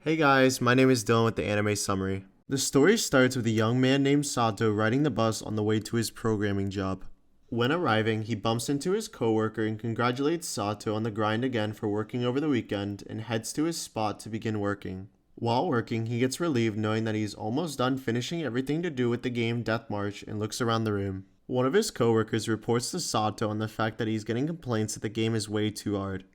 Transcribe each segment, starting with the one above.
Hey guys, my name is Dylan with the anime summary. The story starts with a young man named Sato riding the bus on the way to his programming job. When arriving, he bumps into his coworker and congratulates Sato on the grind again for working over the weekend and heads to his spot to begin working. While working, he gets relieved knowing that he's almost done finishing everything to do with the game Death March and looks around the room. One of his coworkers reports to Sato on the fact that he's getting complaints that the game is way too hard.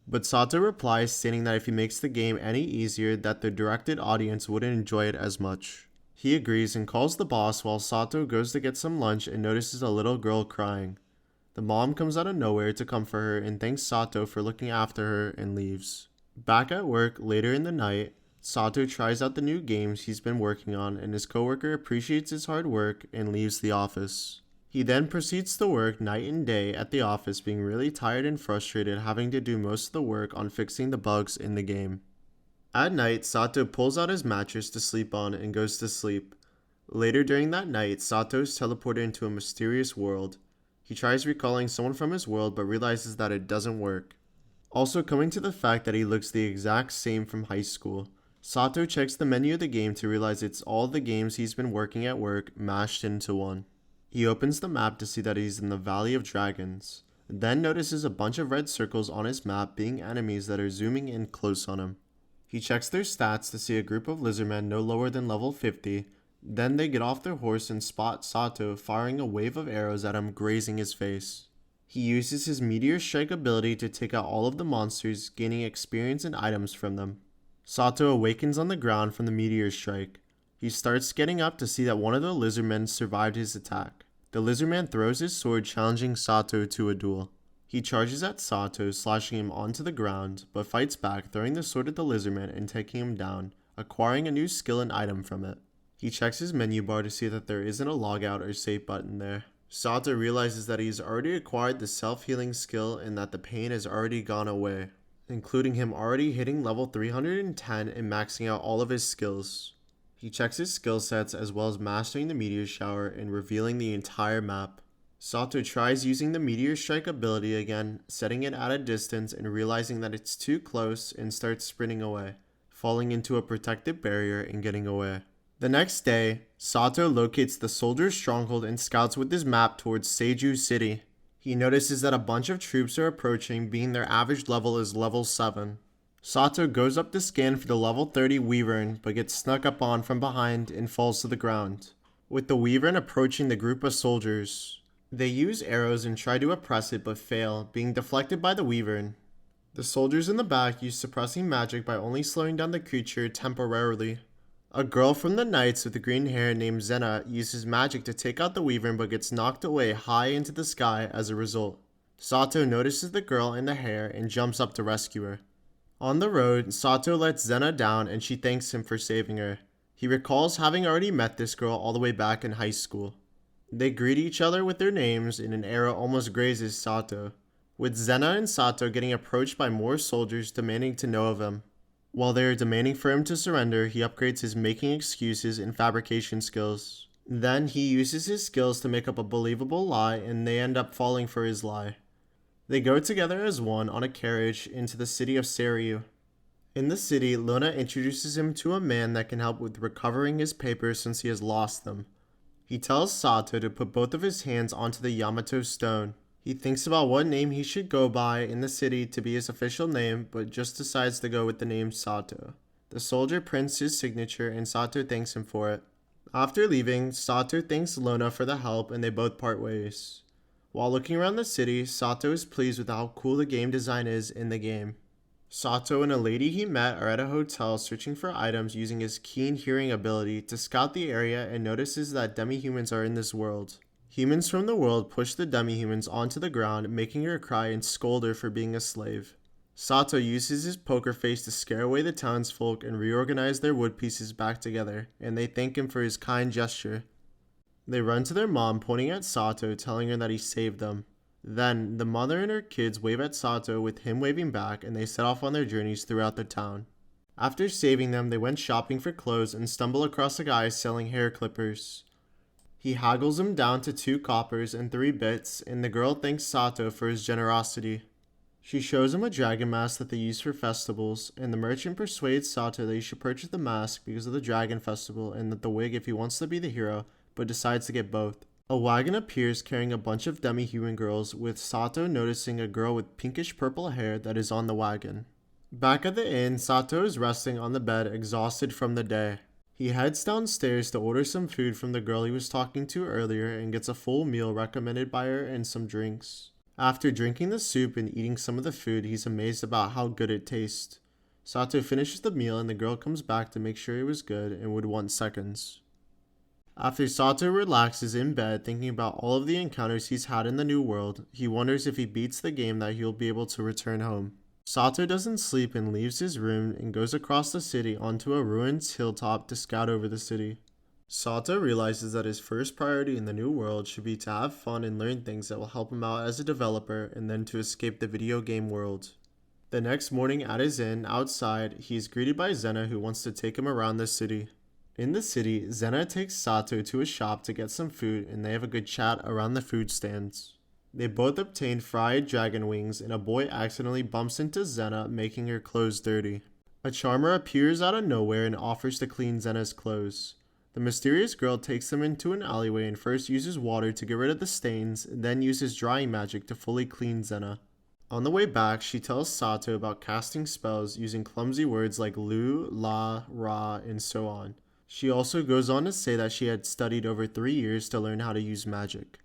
But Sato replies stating that if he makes the game any easier that the directed audience wouldn't enjoy it as much. He agrees and calls the boss while Sato goes to get some lunch and notices a little girl crying. The mom comes out of nowhere to comfort her and thanks Sato for looking after her and leaves. Back at work later in the night, Sato tries out the new games he's been working on and his coworker appreciates his hard work and leaves the office. He then proceeds to work night and day at the office, being really tired and frustrated having to do most of the work on fixing the bugs in the game. At night, Sato pulls out his mattress to sleep on and goes to sleep. Later during that night, Sato is teleported into a mysterious world. He tries recalling someone from his world but realizes that it doesn't work. Also coming to the fact that he looks the exact same from high school, Sato checks the menu of the game to realize it's all the games he's been working at work mashed into one. He opens the map to see that he's in the Valley of Dragons, then notices a bunch of red circles on his map being enemies that are zooming in close on him. He checks their stats to see a group of lizardmen no lower than level 50, then they get off their horse and spot Sato firing a wave of arrows at him, grazing his face. He uses his Meteor Strike ability to take out all of the monsters, gaining experience and items from them. Sato awakens on the ground from the Meteor Strike. He starts getting up to see that one of the lizardmen survived his attack. The lizardman throws his sword, challenging Sato to a duel. He charges at Sato, slashing him onto the ground, but fights back, throwing the sword at the lizardman and taking him down, acquiring a new skill and item from it. He checks his menu bar to see that there isn't a logout or save button there. Sato realizes that he's already acquired the self-healing skill and that the pain has already gone away, including him already hitting level 310 and maxing out all of his skills. He checks his skill sets as well as mastering the Meteor Shower and revealing the entire map. Sato tries using the Meteor Strike ability again, setting it at a distance and realizing that it's too close and starts sprinting away, falling into a protected barrier and getting away. The next day, Sato locates the soldier stronghold and scouts with his map towards Seiju City. He notices that a bunch of troops are approaching, being their average level is level 7. Sato goes up to scan for the level 30 Wyvern, but gets snuck up on from behind and falls to the ground. With the Wyvern approaching the group of soldiers, they use arrows and try to oppress it but fail, being deflected by the Wyvern. The soldiers in the back use suppressing magic by only slowing down the creature temporarily. A girl from the Knights with the green hair named Zenna uses magic to take out the Wyvern but gets knocked away high into the sky as a result. Sato notices the girl in the hair and jumps up to rescue her. On the road, Sato lets Zenna down and she thanks him for saving her. He recalls having already met this girl all the way back in high school. They greet each other with their names and an arrow almost grazes Sato, with Zenna and Sato getting approached by more soldiers demanding to know of him. While they are demanding for him to surrender, he upgrades his making excuses and fabrication skills. Then he uses his skills to make up a believable lie and they end up falling for his lie. They go together as one on a carriage into the city of Syria. In the city, Luna introduces him to a man that can help with recovering his papers since he has lost them. He tells Sato to put both of his hands onto the Yamato stone. He thinks about what name he should go by in the city to be his official name, but just decides to go with the name Sato. The soldier prints his signature and Sato thanks him for it. After leaving, Sato thanks Luna for the help and they both part ways. While looking around the city, Sato is pleased with how cool the game design is in the game. Sato and a lady he met are at a hotel searching for items using his keen hearing ability to scout the area and notices that demi-humans are in this world. Humans from the world push the demi-humans onto the ground, making her cry and scold her for being a slave. Sato uses his poker face to scare away the townsfolk and reorganize their wood pieces back together, and they thank him for his kind gesture. They run to their mom, pointing at Sato, telling her that he saved them. Then, the mother and her kids wave at Sato with him waving back, and they set off on their journeys throughout the town. After saving them, they went shopping for clothes and stumble across a guy selling hair clippers. He haggles him down to 2 coppers and 3 bits, and the girl thanks Sato for his generosity. She shows him a dragon mask that they use for festivals, and the merchant persuades Sato that he should purchase the mask because of the dragon festival and that the wig if he wants to be the hero, but decides to get both. A wagon appears carrying a bunch of demi-human girls, with Sato noticing a girl with pinkish purple hair that is on the wagon. Back at the inn, Sato is resting on the bed, exhausted from the day. He heads downstairs to order some food from the girl he was talking to earlier and gets a full meal recommended by her and some drinks. After drinking the soup and eating some of the food, he's amazed about how good it tastes. Sato finishes the meal and the girl comes back to make sure it was good and would want seconds. After Sato relaxes in bed thinking about all of the encounters he's had in the new world, he wonders if he beats the game that he'll be able to return home. Sato doesn't sleep and leaves his room and goes across the city onto a ruined hilltop to scout over the city. Sato realizes that his first priority in the new world should be to have fun and learn things that will help him out as a developer and then to escape the video game world. The next morning at his inn, outside, he is greeted by Zenna who wants to take him around the city. In the city, Zenna takes Sato to a shop to get some food and they have a good chat around the food stands. They both obtain fried dragon wings and a boy accidentally bumps into Zenna, making her clothes dirty. A charmer appears out of nowhere and offers to clean Zenna's clothes. The mysterious girl takes them into an alleyway and first uses water to get rid of the stains, then uses drying magic to fully clean Zenna. On the way back, she tells Sato about casting spells using clumsy words like Lu, La, Ra, and so on. She also goes on to say that she had studied over 3 years to learn how to use magic.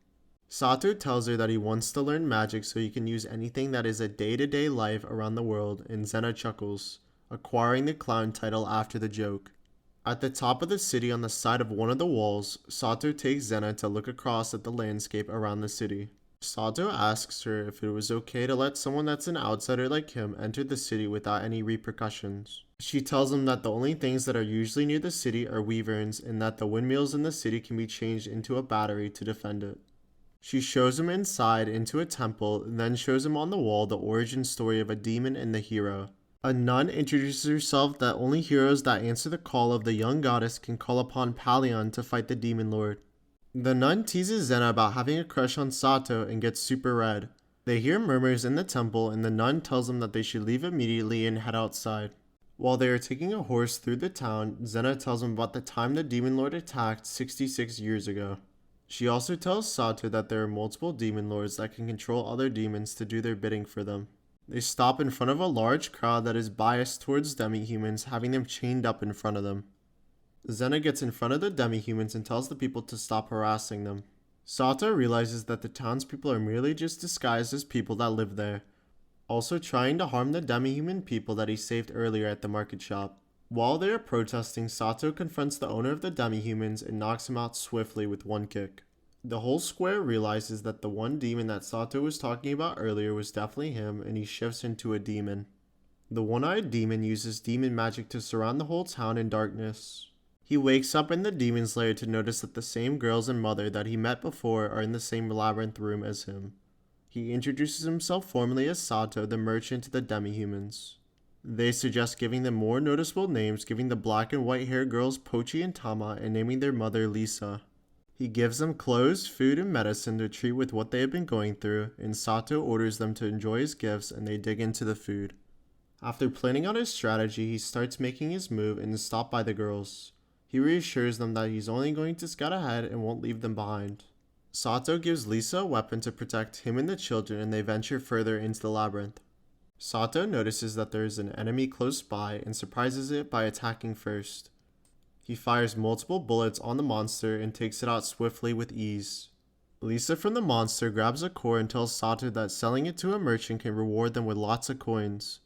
Sato tells her that he wants to learn magic so he can use anything that is a day-to-day life around the world, and Zenna chuckles, acquiring the clown title after the joke. At the top of the city on the side of one of the walls, Sato takes Zenna to look across at the landscape around the city. Sato asks her if it was okay to let someone that's an outsider like him enter the city without any repercussions. She tells him that the only things that are usually near the city are wyverns and that the windmills in the city can be changed into a battery to defend it. She shows him inside into a temple and then shows him on the wall the origin story of a demon and the hero. A nun introduces herself that only heroes that answer the call of the young goddess can call upon Palion to fight the demon lord. The nun teases Zenna about having a crush on Sato and gets super red. They hear murmurs in the temple and the nun tells them that they should leave immediately and head outside. While they are taking a horse through the town, Zenna tells them about the time the demon lord attacked 66 years ago. She also tells Sato that there are multiple demon lords that can control other demons to do their bidding for them. They stop in front of a large crowd that is biased towards demi-humans, having them chained up in front of them. Zenna gets in front of the demi-humans and tells the people to stop harassing them. Sato realizes that the townspeople are merely just disguised as people that live there, also trying to harm the demi-human people that he saved earlier at the market shop. While they are protesting, Sato confronts the owner of the demi-humans and knocks him out swiftly with one kick. The whole square realizes that the one demon that Sato was talking about earlier was definitely him, and he shifts into a demon. The one-eyed demon uses demon magic to surround the whole town in darkness. He wakes up in the demon's lair to notice that the same girls and mother that he met before are in the same labyrinth room as him. He introduces himself formally as Sato, the merchant to the demi-humans. They suggest giving them more noticeable names, giving the black and white haired girls Pochi and Tama, and naming their mother Lisa. He gives them clothes, food, and medicine to treat with what they have been going through, and Sato orders them to enjoy his gifts and they dig into the food. After planning out his strategy, he starts making his move and is stopped by the girls. He reassures them that he's only going to scout ahead and won't leave them behind. Sato gives Lisa a weapon to protect him and the children, and they venture further into the labyrinth. Sato notices that there is an enemy close by and surprises it by attacking first. He fires multiple bullets on the monster and takes it out swiftly with ease. Lisa from the monster grabs a core and tells Sato that selling it to a merchant can reward them with lots of coins.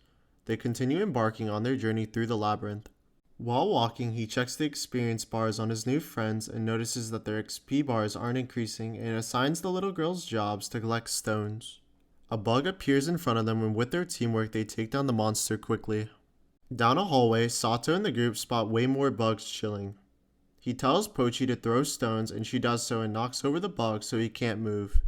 They continue embarking on their journey through the labyrinth. While walking, he checks the experience bars on his new friends and notices that their XP bars aren't increasing and assigns the little girls jobs to collect stones. A bug appears in front of them and with their teamwork they take down the monster quickly. Down a hallway, Sato and the group spot way more bugs chilling. He tells Pochi to throw stones and she does so and knocks over the bug so he can't move.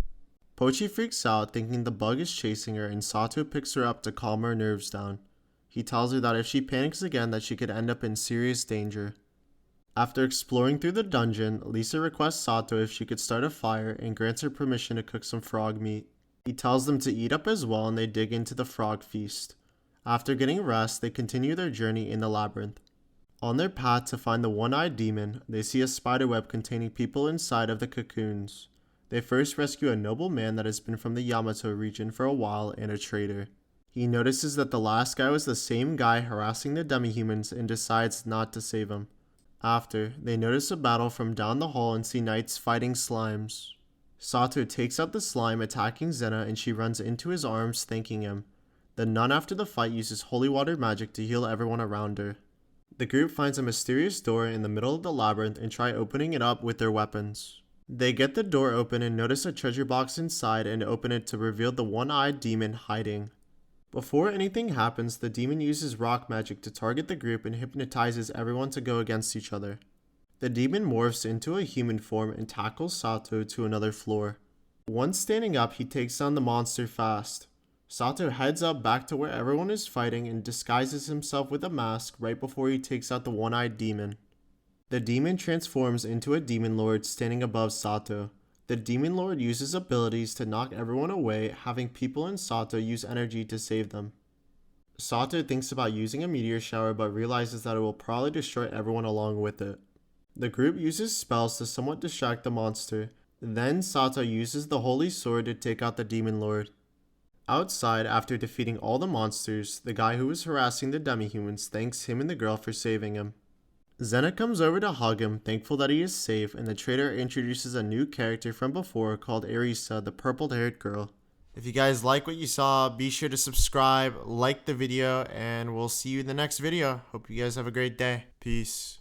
Pochi freaks out thinking the bug is chasing her and Sato picks her up to calm her nerves down. He tells her that if she panics again that she could end up in serious danger. After exploring through the dungeon, Lisa requests Sato if she could start a fire and grants her permission to cook some frog meat. He tells them to eat up as well, and they dig into the frog feast. After getting rest, they continue their journey in the labyrinth. On their path to find the one-eyed demon, they see a spiderweb containing people inside of the cocoons. They first rescue a noble man that has been from the Yamato region for a while and a traitor. He notices that the last guy was the same guy harassing the demi-humans and decides not to save him. After, they notice a battle from down the hall and see knights fighting slimes. Sato takes out the slime, attacking Zenna, and she runs into his arms, thanking him. The nun after the fight uses holy water magic to heal everyone around her. The group finds a mysterious door in the middle of the labyrinth and try opening it up with their weapons. They get the door open and notice a treasure box inside and open it to reveal the one-eyed demon hiding. Before anything happens, the demon uses rock magic to target the group and hypnotizes everyone to go against each other. The demon morphs into a human form and tackles Sato to another floor. Once standing up, he takes down the monster fast. Sato heads up back to where everyone is fighting and disguises himself with a mask right before he takes out the one-eyed demon. The demon transforms into a demon lord standing above Sato. The demon lord uses abilities to knock everyone away, having people in Sato use energy to save them. Sato thinks about using a meteor shower but realizes that it will probably destroy everyone along with it. The group uses spells to somewhat distract the monster. Then Sato uses the holy sword to take out the demon lord. Outside, after defeating all the monsters, the guy who was harassing the demi-humans thanks him and the girl for saving him. Zenna comes over to hug him, thankful that he is safe, and the traitor introduces a new character from before called Arisa, the purple-haired girl. If you guys like what you saw, be sure to subscribe, like the video, and we'll see you in the next video. Hope you guys have a great day. Peace.